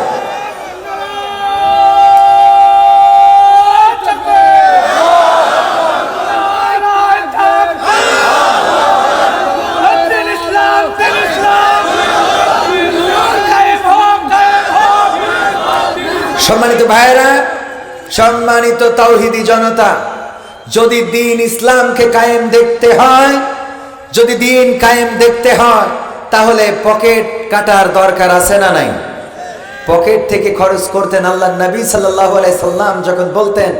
সম্মানিত ভাইরা, সম্মানিত তাওহীদি জনতা, যদি দ্বীন ইসলামকে কায়েম দেখতে হয়, যদি দ্বীন কায়েম দেখতে হয় তাহলে পকেট কাটার দরকার আছে না নাই? পকেট থেকে খরচ করতেন আল্লাহর নবী সাল্লাল্লাহু আলাইহি সাল্লাম যখন বলতেন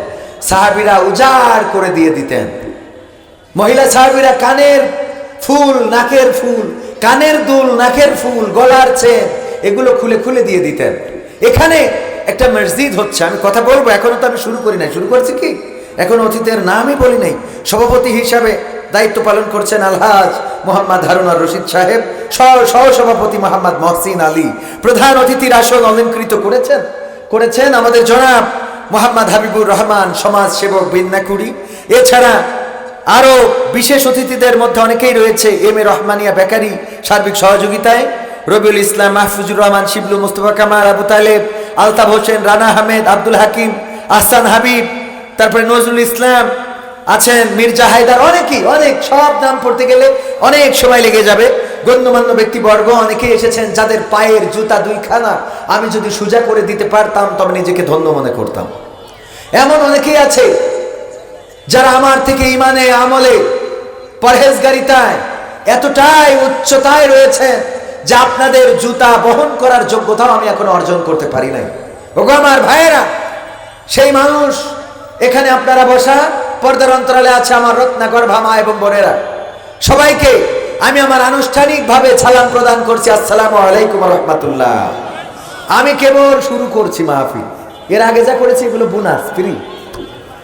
সাহাবীরা উজাড় করে দিয়ে দিতেন। মহিলা সাহাবীরা কানের ফুল, নাকের ফুল, কানের দুল, নাকের ফুল, গলার চেন এগুলো খুলে খুলে দিয়ে দিতেন। এখানে একটা মসজিদ হচ্ছে, আমি কথা বলবো, এখনো তো আমি শুরু করি নাই। শুরু করছি কি? এখন অতিথির নামই বলি নাই। সভাপতি হিসাবে দায়িত্ব পালন করছেন আলহাজ মোহাম্মদ হারুন আর রশিদ সাহেব, সহ সভাপতি মোহাম্মদ মহসিন আলী, প্রধান অতিথির আসন অলঙ্কৃত করেছেন আমাদের জনাব মোহাম্মদ হাবিবুর রহমান, সমাজ সেবক বিন্নাকুড়ি। এছাড়া আরো বিশেষ অতিথিদের মধ্যে অনেকেই রয়েছে, এম এ রহমানিয়া বেকারি সার্বিক সহযোগিতায়, রবিউল ইসলাম, মাহফুজুর রহমান, শিবলু, মুস্তফা কামাল, আবু তালেব, আলতাফ হোসেন, রানা আহমেদ, আব্দুল হাকিম, আহসান হাবিব, তারপরে নজরুল ইসলাম আছেন, মির্জা হায়দার, অনেকেই, অনেক, সব নাম পড়তে গেলে অনেক সময় লেগে যাবে। গণ্যমান্য ব্যক্তিবর্গ অনেকেই এসেছেন যাদের পায়ের জুতা দুইখানা আমি যদি সোজা করে দিতে পারতাম তবে নিজেকে ধন্য মনে করতাম। এমন অনেকেই আছে যারা আমার থেকে ইমানে, আমলে, পরহেজগারিতায় এতটাই উচ্চতায় রয়েছে যে আপনাদের জুতা বহন করার যোগ্যতাও আমি এখনো অর্জন করতে পারি নাই। ওগো আমার ভাইয়েরা, সেই মানুষ এখানে আপনারা বসা, পর্দার অন্তরালে আছে আমার রত্নাকর ভামা এবং বোনেরা, সবাইকে আমি আমার আনুষ্ঠানিকভাবে সালাম প্রদান করছি, আসসালামু আলাইকুম ওয়া রাহমাতুল্লাহ। আমি কেবল শুরু করছি মাহফিল, এর আগে যা করেছি এগুলো বোনাস, ফ্রি।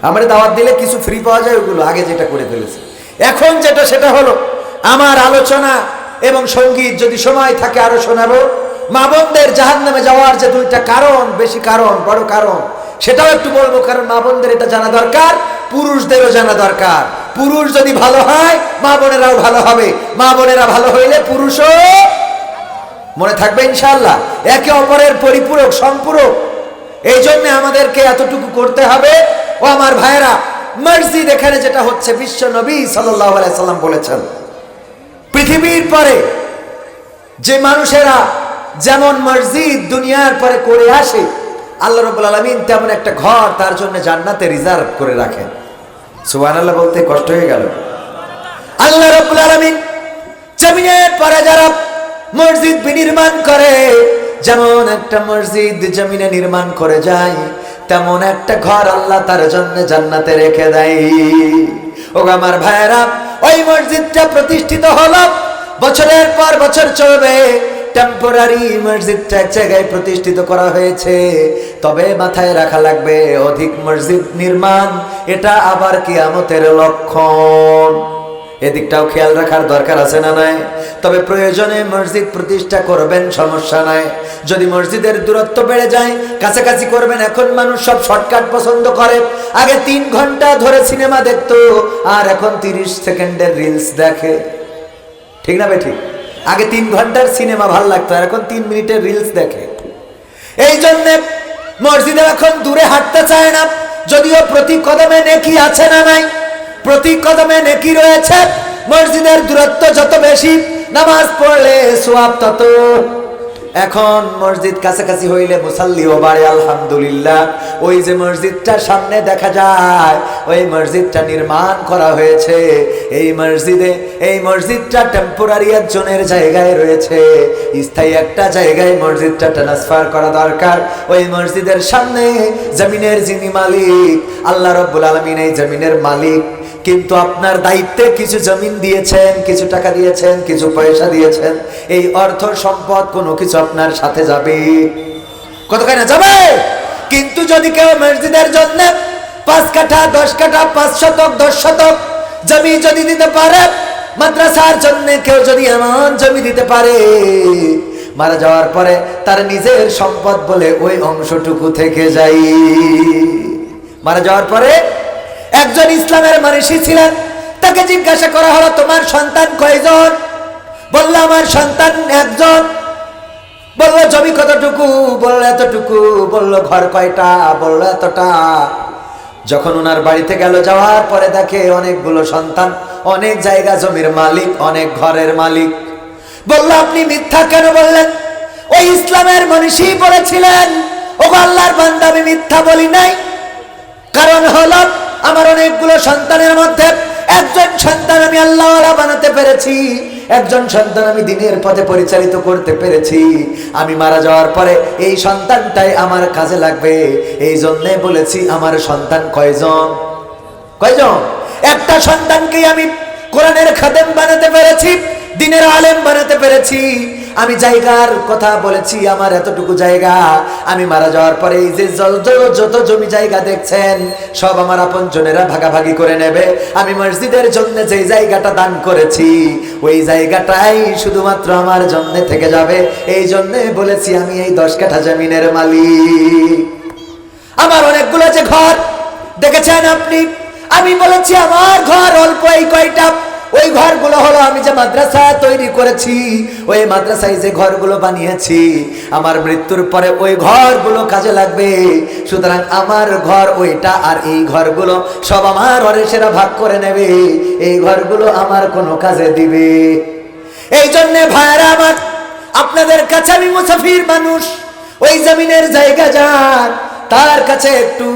আমার দাওয়াত দিলে কিছু ফ্রি পাওয়া যায়, ওগুলো আগে যেটা করে ফেলেছি। এখন যেটা সেটা হলো আমার আলোচনা এবং সঙ্গীত, যদি সময় থাকে আরো শোনাবো। মা বোনদের জাহান্নামে যাওয়ার যে দুইটা কারণ, বেশি কারণ, বড় কারণ, সেটাও একটু বলবো, কারণ মা বোনদের এটা জানা দরকার, পুরুষদেরও জানা দরকার। পুরুষ যদি ভালো হয় মা বোনেরাও ভালো হবে, মা বোনেরা ভালো হইলে পুরুষও, মনে থাকবে ইনশাআল্লাহ, একে অপরের পরিপূরক, সম্পূরক। এই জন্য আমাদেরকে এতটুকু করতে হবে। ও আমার ভাইয়েরা, মসজিদ এখানে যেটা হচ্ছে, বিশ্ব নবী সাল্লাল্লাহু আলাইহি সাল্লাম বলেছেন পৃথিবীর পরে যে মানুষেরা যেমন মসজিদ দুনিয়ার পরে করে আসে, আল্লাহ রাব্বুল আলামিন তেমন একটা ঘর তার জন্য জান্নাতে রিজার্ভ করে রাখেন। সুবহানাল্লাহ বলতে কষ্ট হয়ে গেল। আল্লাহ রাব্বুল আলামিন জমিনের পরে যারা মসজিদ বিনির্মাণ করে, যেমন একটা মসজিদ জমিনে নির্মাণ করে যায়, তেমন একটা ঘর আল্লাহ তার জন্য জান্নাতে রেখে দেয়। ও আমার ভাইয়েরা, ওই মসজিদটা প্রতিষ্ঠিত হলো, বছরের পর বছর চলবে। টেম্পোরারি মসজিদটা এক জায়গায় প্রতিষ্ঠিত করা হয়েছে, তবে মাথায় রাখা লাগবে অধিক মসজিদ নির্মাণ এটা আবার কিয়ামতের লক্ষণ। এদিকটাও খেয়াল রাখার দরকার আছে না নাই? তবে প্রয়োজনে মসজিদ প্রতিষ্ঠা করবেন, সমস্যা নাই। যদি মসজিদের দূরত্ব বেড়ে যায়, কাছাকাছি করবেন। এখন মানুষ সব শর্টকাট পছন্দ করে। আগে 3 ঘন্টা ধরে সিনেমা দেখতো, আর এখন 30 সেকেন্ডের রিলস দেখে। ঠিক না বেঠিক? আগে 3 ঘন্টার সিনেমা ভাল লাগতো, আর এখন 3 মিনিটের রিলস দেখে। এই জন্য মসজিদে এখন দূরে হাঁটতে চায় না, যদিও প্রতি কদমে নেকি আছে না নাই? প্রতি কদমে নেকি রয়েছে। মসজিদের দূরত্ব যত বেশি, নামাজ পড়লে সওয়াব তত। এখন মসজিদ কাছাকাছি হইলে মুসাল্লিও বাড়ে, আলহামদুলিল্লাহ। ওই যে মসজিদটা সামনে দেখা যায়, ওই মসজিদটা নির্মাণ করা হয়েছে। এই মসজিদটা টেম্পোরারি একজনের জায়গায় রয়েছে, স্থায়ী একটা জায়গায় মসজিদটা ট্রান্সফার করা দরকার। ওই মসজিদের সামনে জমিনের যিনি মালিক, আল্লাহ রাব্বুল আলামিন এই জমিনের মালিক, কিন্তু আপনার দায়িত্বে কিছু জমিন দিয়েছেন, কিছু টাকা দিয়েছেন, কিছু পয়সা দিয়েছেন। এই অর্থ সম্পদ কোনো কিছু আপনার সাথে যাবে, কতখানি যাবে। কিন্তু যদি কেউ মসজিদের জন্য 5 কাঠা 10 কাঠা 5 শতক 10 শতক জমি যদি দিতে পারে, মাদ্রাসার জন্য কেউ যদি এমন জমি দিতে পারে, মারা যাওয়ার পরে তার নিজের সম্পদ বলে ওই অংশটুকু থেকে যায়। মারা যাওয়ার পরে একজন ইসলামের মানুষই ছিলেন, তাকে জিজ্ঞাসা করা হলো, তোমার সন্তান কয়জন? বলল, আমার সন্তান একজন। বলল, জমি কতটুকু? বলল, এতটুকু। বলল, ঘর কয়টা? বলল, এতটা। যখন ওনার বাড়িতে গেল, যাওয়ার পরে দেখে অনেকগুলো সন্তান, অনেক জায়গা জমির মালিক, অনেক ঘরের মালিক। বলল, আপনি মিথ্যা কেন বললেন? ওই ইসলামের মানুষই বলেছিলেন, ও আল্লাহর বান্দা, আমি মিথ্যা বলি নাই। কারণ হলো, আমার অনেকগুলো সন্তানের মধ্যে একজন সন্তান আমি আল্লাহওয়ালা বানাতে পেরেছি, একজন সন্তান আমি দ্বীনের পথে পরিচালিত করতে পেরেছি। আমি মারা যাওয়ার পরে এই সন্তানটাই আমার কাজে লাগবে। এই জন্যে বলেছি, আমার সন্তান কয়জন? কয়জন? একটা সন্তানকে আমি কোরআনের খাদেম বানাতে পেরেছি, দ্বীনের আলেম বানাতে পেরেছি। আমি জায়গার কথা বলেছি, আমার এতটুকু জায়গা। আমি মারা যাওয়ার পরে এই যে যত জমি জায়গা দেখছেন, সব আমার আপনজনেরা ভাগাভাগি করে নেবে। আমি মসজিদের জন্য যে জায়গাটা দান করেছি, ওই জায়গাটাই শুধুমাত্র আমার জন্য থেকে যাবে। এই জন্য বলেছি, আমি এই 10 কাঠা জমিনের মালিক। আমার অনেকগুলো যে ঘর দেখেছেন আপনি, আমি বলেছি আমার ঘর অল্প, এই কয়টা। ওই ঘরগুলো হলো আমি যে মাদ্রাসা তৈরি করেছি, ওই মাদ্রাসায় যে ঘরগুলো বানিয়েছি, আমার মৃত্যুর পরে ওই ঘরগুলো কাজে লাগবে। সুতরাং আমার ঘর ওইটা, আর এই ঘরগুলো সব আমার ওয়ারিসেরা ভাগ করে নেবে। এই ঘরগুলো আমার কোনো কাজে দিবে। এই জন্য ভাইরা আমার, আপনাদের কাছে আমি মুসাফির মানুষ। ওই জমিনের জায়গা যার, তার কাছে একটু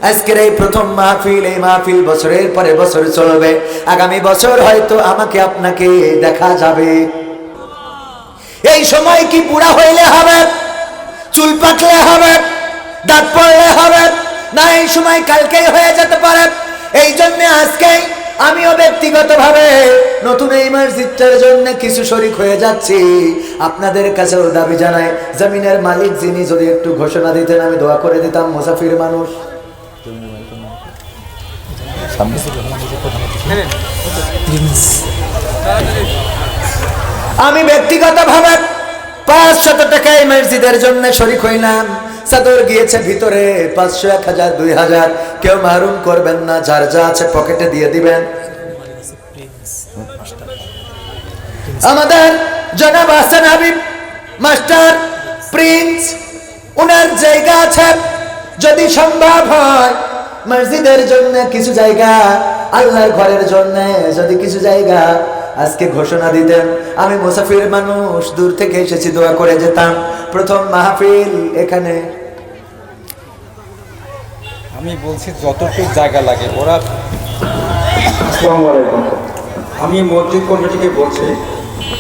আজকের এই প্রথম মাহফিল, এই মাহফিল বছরের পরে বছর চলবে। আগামী বছর হয়তো আমাকে আপনাকে দেখা যাবে। এই সময় কি বুড়া হইলে হবে, চুল পাকলে হবে, দাঁত পড়লে হবে না? এই সময় কালকেই হয়ে যেতে পারে। এই জন্য আজকেই আমিও ব্যক্তিগতভাবে নতুন এই মসজিদটার জন্য কিছু শরীক হয়ে যাচ্ছি। আপনাদের কাছেও দাবি জানাই, জমিনের মালিক যিনি যদি একটু ঘোষণা দিতেন, আমি দোয়া করে দিতাম। মুসাফির মানুষ, আমি ব্যক্তিগতভাবে 500 টাকা এই মসজিদের জন্য শরীক হইলাম। চাদর গিয়েছে ভিতরে 500, 1000, 2000। কেউ মাহরুম করবেন না, যার যা আছে পকেটে দিয়ে দিবেন। আমাদের জনাব হাসান হাবিব মাস্টার প্রিন্স, ওনার জায়গা আছে, যদি সম্ভব হয় মসজিদের জন্য কিছু জায়গা, আল্লাহর ঘরের জন্য যদি কিছু জায়গা আজকে ঘোষণা দিতেন, আমি মুসাফির মানুষ, দূর থেকে এসেছি, দোয়া করে যেতাম। প্রথম মাহফিল এখানে, আমি বলছি যতটুকু জায়গা লাগে ওরা। আসসালামু আলাইকুম। আমি মসজিদ কমিটিকে বলছি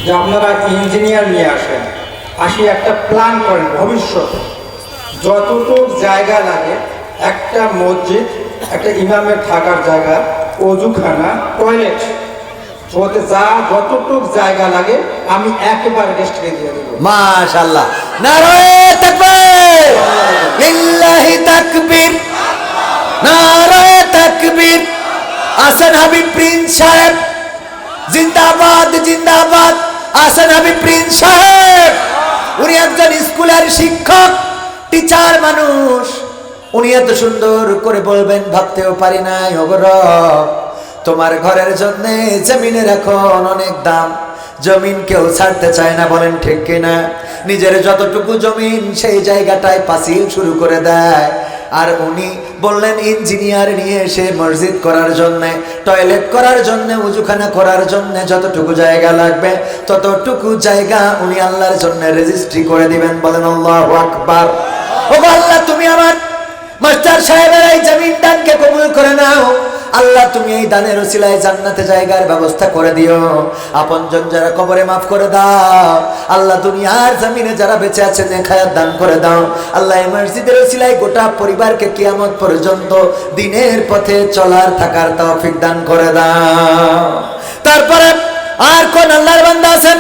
যে আপনারা ইঞ্জিনিয়ার নিয়ে আসেন, আসি একটা প্ল্যান করেন ভবিষ্যতে যতটুকু জায়গা লাগে একটা মসজিদ, একটা ইমামের থাকার জায়গা, অজুখানা, টয়লেট, যতটুকু জায়গা লাগে আমি একেবারে রেস্টে দিয়ে দেবো। মাশাআল্লাহ, নারায়ে তাকবীর, লিল্লাহি তাকবীর, নারায়ে তাকবীর। আহসান হাবিব প্রিন্স সাহেব জিন্দাবাদ, জিন্দাবাদ। আহসান হাবিব প্রিন্স সাহেব উনি একজন স্কুলের শিক্ষক, টিচার মানুষ। উনি এত সুন্দর করে বলবেন ভাবতেও পারি নাই। ওগো রব, তোমার ঘরের জন্য জমিনের এখন অনেক দাম, জমিন কেউ ছাড়তে চায় না, বলেন ঠিক কিনা? নিজের যতটুকু জমিন সেই জায়গাটায় পাঁচিল শুরু করে দেয়। আর উনি বললেন ইঞ্জিনিয়ার নিয়ে এসে মসজিদ করার জন্যে, টয়লেট করার জন্যে, উজুখানা করার জন্যে যতটুকু জায়গা লাগবে ততটুকু জায়গা উনি আল্লাহর জন্য রেজিস্ট্রি করে দিবেন। বলেন আল্লাহু আকবার। ও আল্লাহ, তুমি আমার মাস্টার সাহেবের এই জমিন দানকে কবুল করে নাও। আল্লাহ, তুমি এই দানের ওসিলায় জান্নাতে জায়গার ব্যবস্থা করে দিও। আপনজন যারা কবরে মাফ করে দাও। আল্লাহ, দুনিয়ার জমিনে যারা বেঁচে আছে নেখায়াত দান করে দাও। আল্লাহ, এই মসজিদের ওসিলায় গোটা পরিবারকে কিয়ামত পর্যন্ত দিনের পথে চলার থাকার তৌফিক দান করে দাও। তারপরে আর কোন আল্লাহর বান্দা আছেন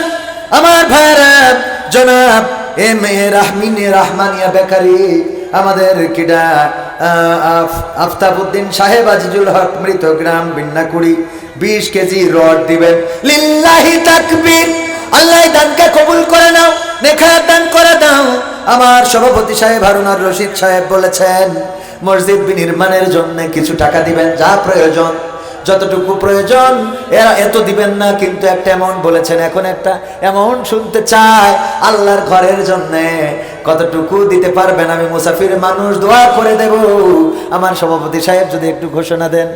আমার ভাইরা? জনাব এম এ রহমানিয়া বেকারি, আমাদের কিডা আফতাবউদ্দিন সাহেব আজিজুল হক মৃত গ্রাম বিন্নাকুড়ি 20 কেজি রড দিবেন। লিল্লাহি তাকবীর। আল্লাহ দানকে কবুল করে নাও, নেখায়াত দান করে দাও। আমার সভাপতি সাহেব হারুনার রশিদ সাহেব বলেছেন মসজিদ বিনির্মাণের জন্য কিছু টাকা দিবেন, যা প্রয়োজন যতটুকু প্রয়োজন। এরা এত দিবেন না, কিন্তু একটা অ্যামাউন্ট বলেছেন। এখন একটা অ্যামাউন্ট শুনতে চায় আল্লাহর ঘরের জন্য। কতটুকু দিতে পারবেন? আমি মুসাফির মানুষ, দোয়া করে দেব। আমার সভাপতি সাহেব যদি একটু ঘোষণা দেন।